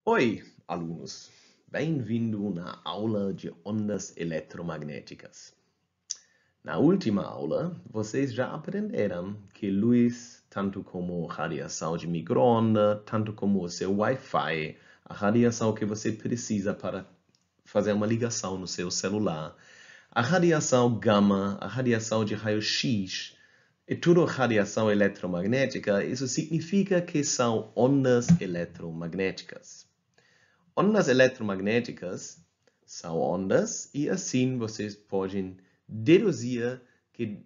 Oi, alunos! Bem-vindo na aula de ondas eletromagnéticas. Na última aula, vocês já aprenderam que luz, tanto como radiação de micro-ondas, tanto como o seu Wi-Fi, a radiação que você precisa para fazer uma ligação no seu celular, a radiação gama, a radiação de raio-x, e tudo radiação eletromagnética, isso significa que são ondas eletromagnéticas. Ondas eletromagnéticas são ondas e assim vocês podem deduzir que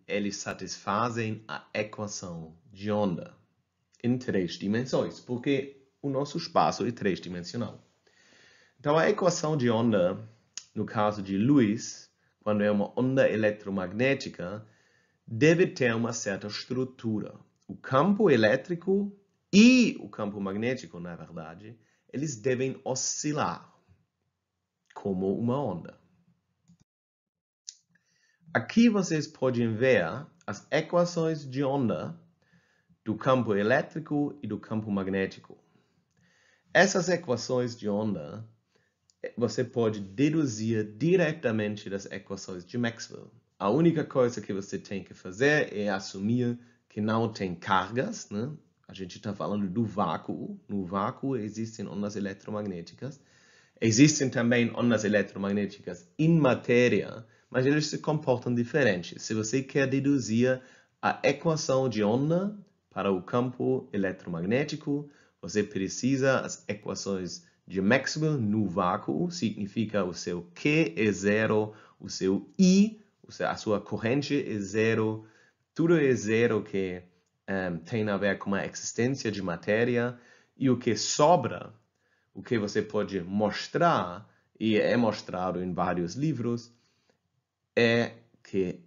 eles satisfazem a equação de onda em 3 dimensões, porque o nosso espaço é 3-dimensional. Então a equação de onda, no caso de luz, quando é uma onda eletromagnética, deve ter uma certa estrutura. O campo elétrico e o campo magnético, na verdade, eles devem oscilar como uma onda. Aqui vocês podem ver as equações de onda do campo elétrico e do campo magnético. Essas equações de onda você pode deduzir diretamente das equações de Maxwell. A única coisa que você tem que fazer é assumir que não tem cargas, né? A gente está falando do vácuo. No vácuo existem ondas eletromagnéticas. Existem também ondas eletromagnéticas em matéria, mas eles se comportam diferentes. Se você quer deduzir a equação de onda para o campo eletromagnético, você precisa das equações de Maxwell no vácuo, significa o seu Q é zero, o seu I, a sua corrente é zero, tudo é zero que tem a ver com a existência de matéria, e o que sobra, o que você pode mostrar, e é mostrado em vários livros, é que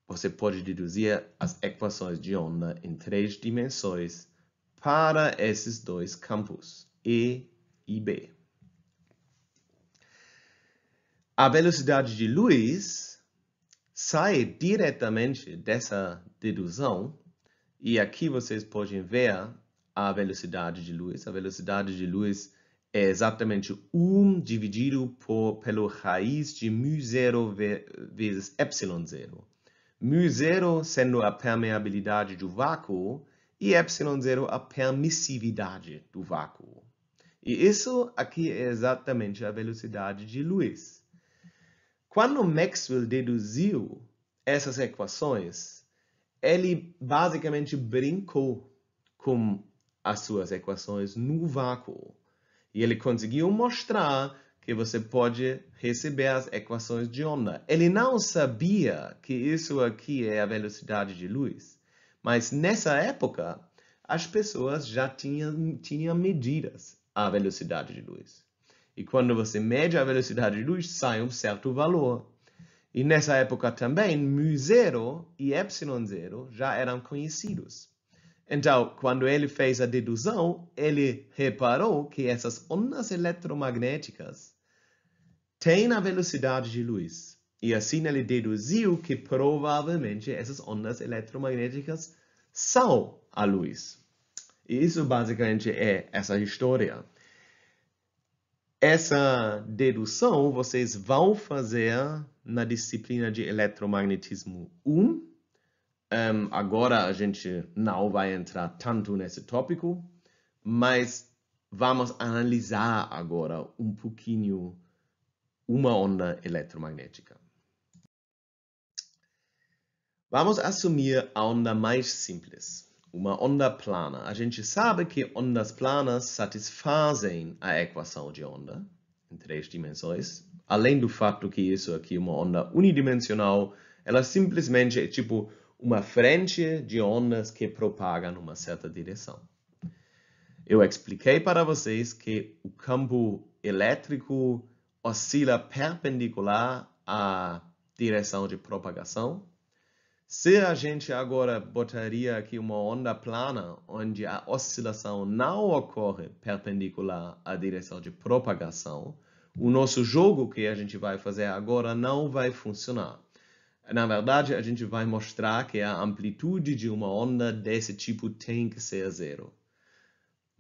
você pode deduzir as equações de onda em 3 dimensões para esses dois campos, E e B. A velocidade de luz sai diretamente dessa dedução, e aqui vocês podem ver a velocidade de luz. A velocidade de luz é exatamente 1 dividido pelo raiz de μ0 vezes ε0. μ0 sendo a permeabilidade do vácuo e ε0 a permissividade do vácuo. E isso aqui é exatamente a velocidade de luz. Quando Maxwell deduziu essas equações, ele basicamente brincou com as suas equações no vácuo. E ele conseguiu mostrar que você pode receber as equações de onda. Ele não sabia que isso aqui é a velocidade de luz, mas nessa época as pessoas já tinham medidas a velocidade de luz. E quando você mede a velocidade de luz, sai um certo valor. E nessa época também, μ0 e ε0 já eram conhecidos. Então, quando ele fez a dedução, ele reparou que essas ondas eletromagnéticas têm a velocidade de luz. E assim ele deduziu que provavelmente essas ondas eletromagnéticas são a luz. E isso basicamente é essa história. Essa dedução vocês vão fazer na disciplina de eletromagnetismo 1. Agora a gente não vai entrar tanto nesse tópico, mas vamos analisar agora um pouquinho uma onda eletromagnética. Vamos assumir a onda mais simples, uma onda plana. A gente sabe que ondas planas satisfazem a equação de onda em 3 dimensões. Além do fato que isso aqui é uma onda unidimensional, ela simplesmente é tipo uma frente de ondas que propagam numa certa direção. Eu expliquei para vocês que o campo elétrico oscila perpendicular à direção de propagação. Se a gente agora botaria aqui uma onda plana, onde a oscilação não ocorre perpendicular à direção de propagação, o nosso jogo que a gente vai fazer agora não vai funcionar. Na verdade, a gente vai mostrar que a amplitude de uma onda desse tipo tem que ser zero.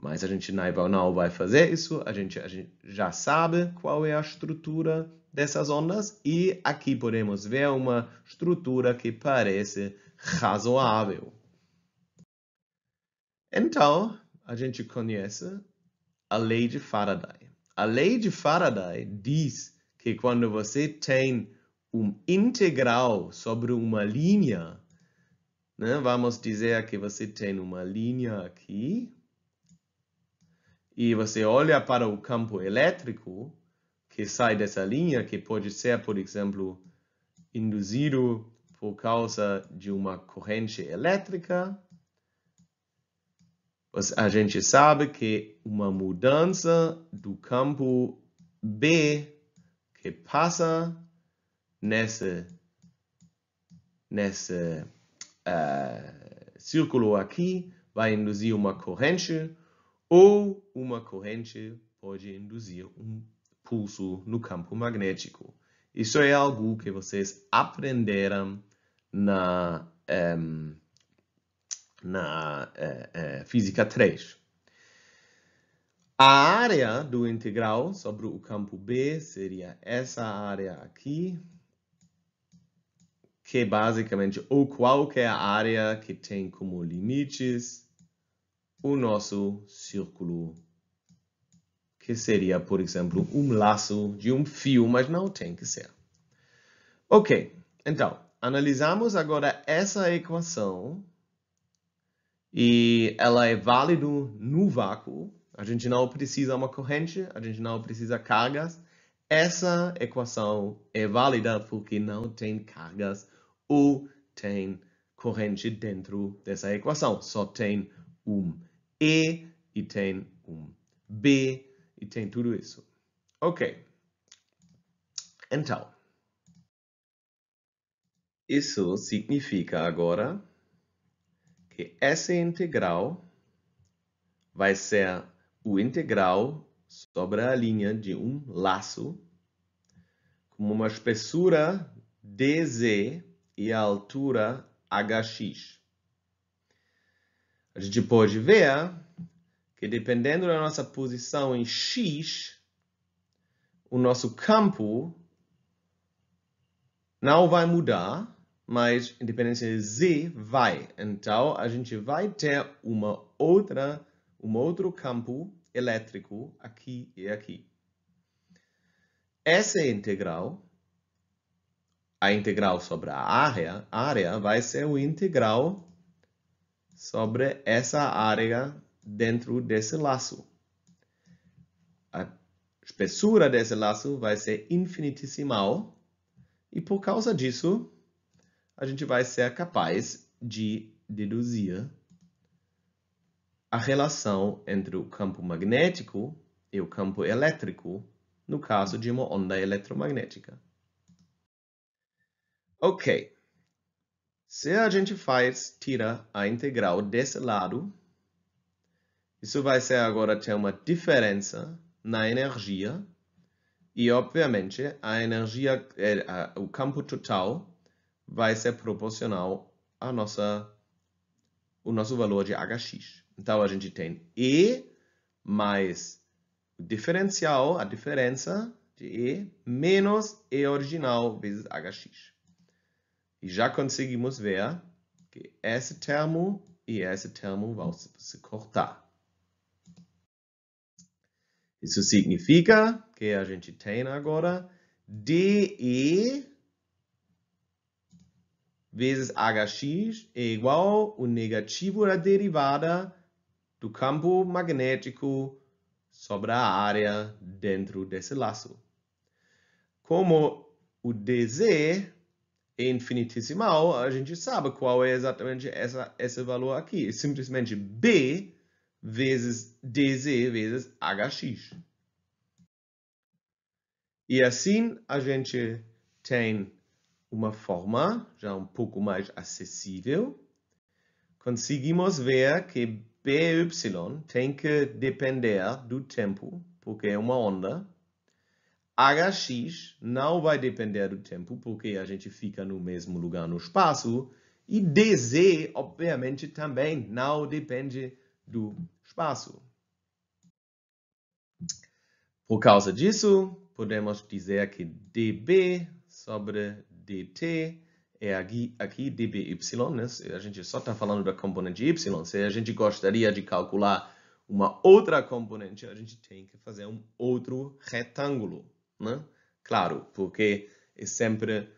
Mas a gente não vai fazer isso, a gente já sabe qual é a estrutura dessas ondas e aqui podemos ver uma estrutura que parece razoável. Então, a gente conhece a lei de Faraday. A lei de Faraday diz que quando você tem integral sobre uma linha, né, vamos dizer que você tem uma linha aqui, e você olha para o campo elétrico que sai dessa linha, que pode ser, por exemplo, induzido por causa de uma corrente elétrica. A gente sabe que uma mudança do campo B que passa nesse círculo aqui vai induzir uma corrente, ou uma corrente pode induzir pulso no campo magnético. Isso é algo que vocês aprenderam na Física 3. A área do integral sobre o campo B seria essa área aqui, que basicamente, ou qualquer área que tem como limites o nosso círculo, que seria, por exemplo, laço de fio, mas não tem que ser. Ok, então, analisamos agora essa equação e ela é válida no vácuo. A gente não precisa uma corrente, a gente não precisa cargas. Essa equação é válida porque não tem cargas ou tem corrente dentro dessa equação. Só tem E e tem B e tem tudo isso. Ok. Então, isso significa agora que essa integral vai ser o integral sobre a linha de laço com uma espessura dz e a altura hx. A gente pode ver que dependendo da nossa posição em x, o nosso campo não vai mudar, mas independência de z vai. Então, a gente vai ter outro campo elétrico aqui e aqui. Essa integral, a integral sobre a área vai ser o integral sobre essa área dentro desse laço. A espessura desse laço vai ser infinitesimal e por causa disso a gente vai ser capaz de deduzir a relação entre o campo magnético e o campo elétrico no caso de uma onda eletromagnética. Ok. Se a gente tira a integral desse lado, isso vai ser agora ter uma diferença na energia e, obviamente, a energia, o campo total vai ser proporcional ao nosso valor de Hx. Então, a gente tem E mais o diferencial, a diferença de E, menos E original vezes Hx. E já conseguimos ver que esse termo e esse termo vão se cortar. Isso significa que a gente tem agora dE vezes Hx é igual ao negativo da derivada do campo magnético sobre a área dentro desse laço. Como o dz é infinitesimal, a gente sabe qual é exatamente esse valor aqui. É simplesmente B vezes dz vezes Hx. E assim a gente tem uma forma já um pouco mais acessível. Conseguimos ver que BY tem que depender do tempo, porque é uma onda. Hx não vai depender do tempo, porque a gente fica no mesmo lugar no espaço. E dz, obviamente, também não depende do espaço. Por causa disso, podemos dizer que dB sobre dt é aqui dby, né? A gente só está falando da componente y. Se a gente gostaria de calcular uma outra componente, a gente tem que fazer um outro retângulo, né? Claro, porque é sempre,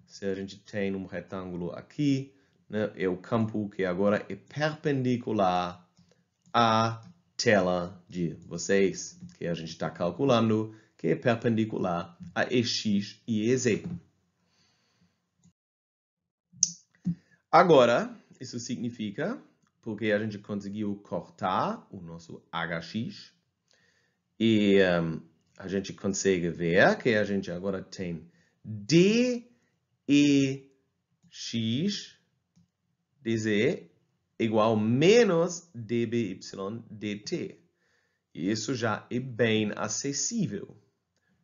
se a gente tem um retângulo aqui, né, é o campo que agora é perpendicular à tela de vocês, que a gente está calculando, que é perpendicular a EX e EZ. Agora, isso significa, porque a gente conseguiu cortar o nosso HX, e a gente consegue ver que a gente agora tem DEX dz igual menos dby dt. E isso já é bem acessível,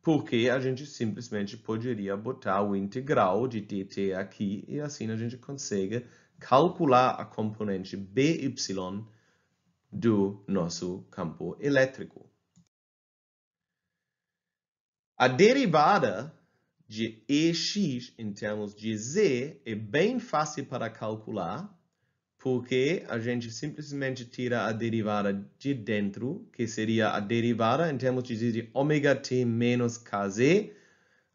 porque a gente simplesmente poderia botar o integral de dt aqui e assim a gente consegue calcular a componente by do nosso campo elétrico. A derivada de EX em termos de Z é bem fácil para calcular, porque a gente simplesmente tira a derivada de dentro, que seria a derivada em termos de ômega t menos kz.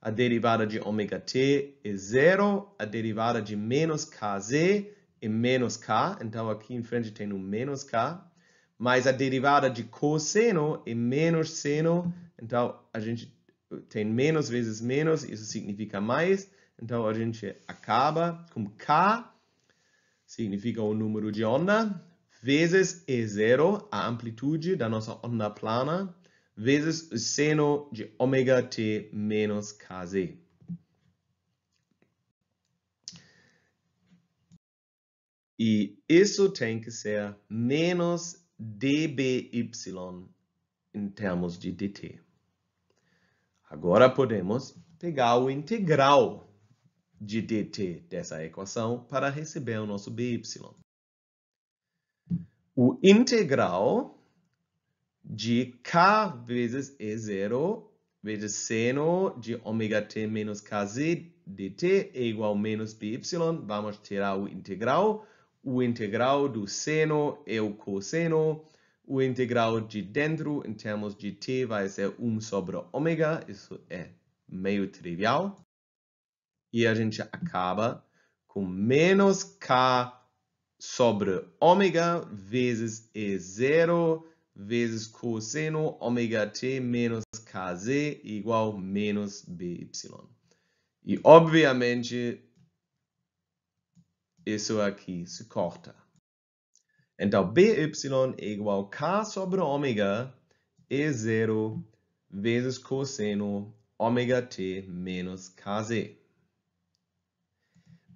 A derivada de ômega t é zero, a derivada de menos kz é menos k, então aqui em frente tem um menos k, mas a derivada de cosseno é menos seno, então a gente tem menos vezes menos, isso significa mais, então a gente acaba com k, significa o número de onda, vezes E0, a amplitude da nossa onda plana, vezes o seno de ômega t menos kz. E isso tem que ser menos dby em termos de dt. Agora podemos pegar o integral de dt dessa equação para receber o nosso by. O integral de k vezes E0 vezes seno de ômega t menos kz dt é igual a menos by. Vamos tirar o integral. O integral do seno é o cosseno. O integral de dentro, em termos de t, vai ser 1 sobre ômega. Isso é meio trivial. E a gente acaba com menos k sobre ômega vezes E0 vezes cosseno ômega t menos kz igual a menos by. E, obviamente, isso aqui se corta. Então, by é igual a k sobre ômega E0 vezes cosseno ômega t menos kz.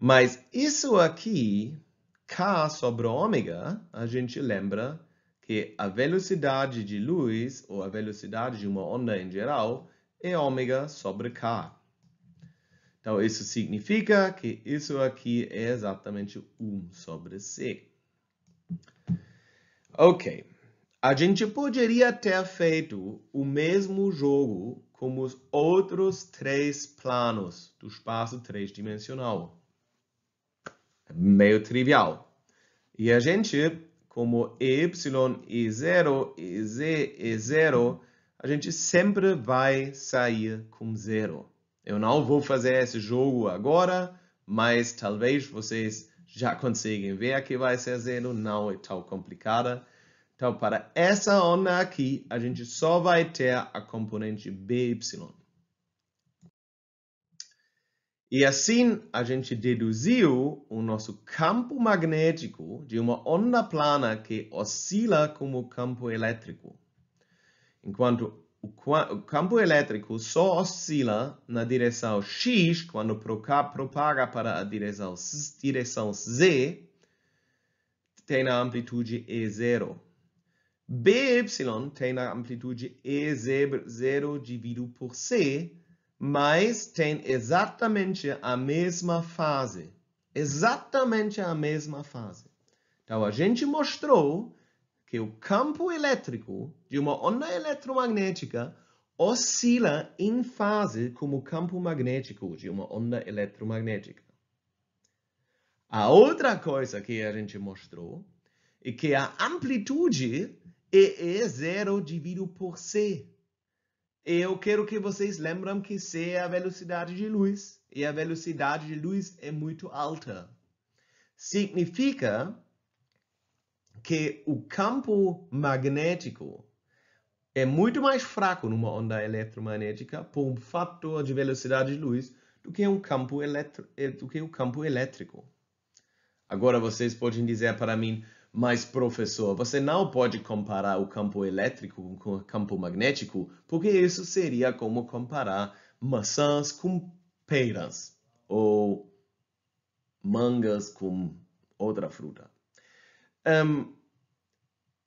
Mas isso aqui, k sobre ômega, a gente lembra que a velocidade de luz, ou a velocidade de uma onda em geral, é ômega sobre k. Então, isso significa que isso aqui é exatamente 1 sobre c. Ok. A gente poderia ter feito o mesmo jogo com os outros 3 planos do espaço 3-dimensional. Meio trivial. E a gente, como EY é 0 e Z é 0, a gente sempre vai sair com 0. Eu não vou fazer esse jogo agora, mas talvez vocês já conseguem ver que vai ser 0, não é tão complicada. Então, para essa onda aqui, a gente só vai ter a componente BY. E assim, a gente deduziu o nosso campo magnético de uma onda plana que oscila como campo elétrico. Enquanto o campo elétrico só oscila na direção X, quando propaga para a direção Z, tem a amplitude E0. BY tem a amplitude E0 dividido por C, mas tem exatamente a mesma fase. Exatamente a mesma fase. Então, a gente mostrou que o campo elétrico de uma onda eletromagnética oscila em fase como o campo magnético de uma onda eletromagnética. A outra coisa que a gente mostrou é que a amplitude é E0 dividido por C. E eu quero que vocês lembrem que C é a velocidade de luz. E a velocidade de luz é muito alta. Significa que o campo magnético é muito mais fraco numa onda eletromagnética por um fator de velocidade de luz do que o campo elétrico. Agora vocês podem dizer para mim, mas professor, você não pode comparar o campo elétrico com o campo magnético, porque isso seria como comparar maçãs com peras ou mangas com outra fruta.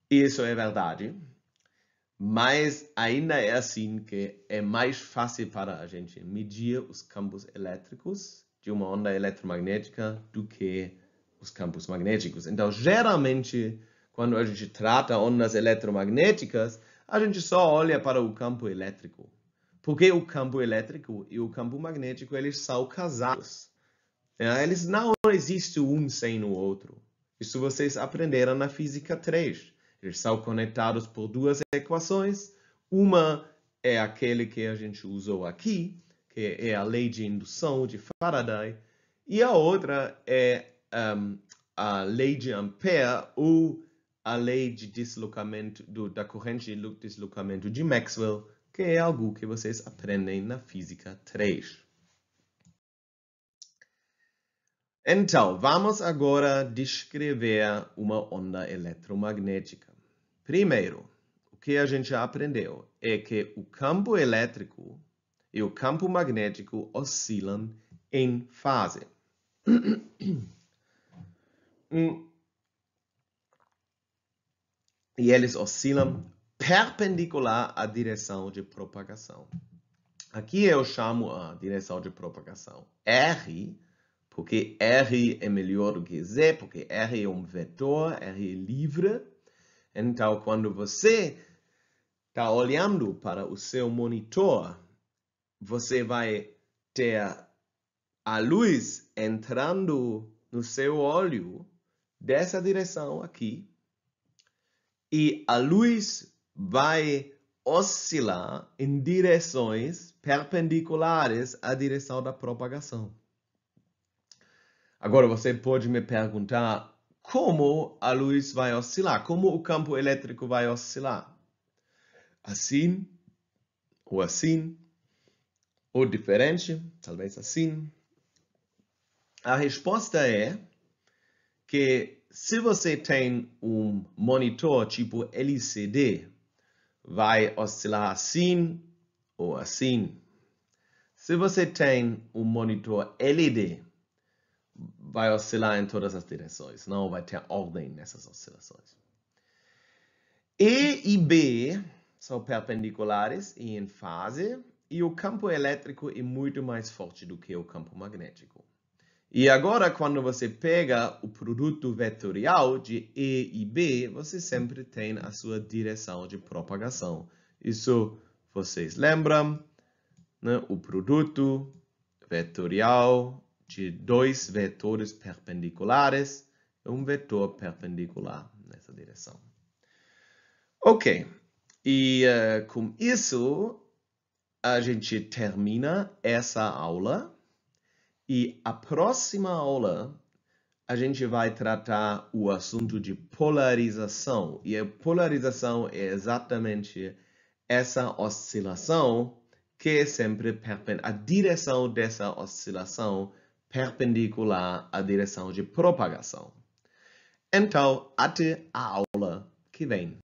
Isso é verdade, mas ainda é assim que é mais fácil para a gente medir os campos elétricos de uma onda eletromagnética do que os campos magnéticos. Então, geralmente, quando a gente trata ondas eletromagnéticas, a gente só olha para o campo elétrico. Porque o campo elétrico e o campo magnético, eles são casados. Eles não existem um sem o outro. Isso vocês aprenderam na Física 3. Eles são conectados por duas equações. Uma é aquele que a gente usou aqui, que é a lei de indução de Faraday. E a outra é a lei de Ampère ou a lei de deslocamento da corrente de deslocamento de Maxwell, que é algo que vocês aprendem na Física 3. Então, vamos agora descrever uma onda eletromagnética. Primeiro, o que a gente aprendeu é que o campo elétrico e o campo magnético oscilam em fase. E eles oscilam perpendicular à direção de propagação. Aqui eu chamo a direção de propagação R, porque R é melhor do que Z, porque R é um vetor, R é livre. Então, quando você está olhando para o seu monitor, você vai ter a luz entrando no seu olho dessa direção aqui. E a luz vai oscilar em direções perpendiculares à direção da propagação. Agora você pode me perguntar como a luz vai oscilar, como o campo elétrico vai oscilar. Assim, ou diferente, talvez assim. A resposta é que se você tem um monitor tipo LCD, vai oscilar assim ou assim. Se você tem um monitor LED, vai oscilar em todas as direções, não vai ter ordem nessas oscilações. E B são perpendiculares e em fase, e o campo elétrico é muito mais forte do que o campo magnético. E agora, quando você pega o produto vetorial de E e B, você sempre tem a sua direção de propagação. Isso vocês lembram, né? O produto vetorial de dois vetores perpendiculares é um vetor perpendicular nessa direção. Ok, e com isso a gente termina essa aula. E a próxima aula, a gente vai tratar o assunto de polarização. E a polarização é exatamente essa oscilação que é sempre a direção dessa oscilação perpendicular à direção de propagação. Então, até a aula que vem.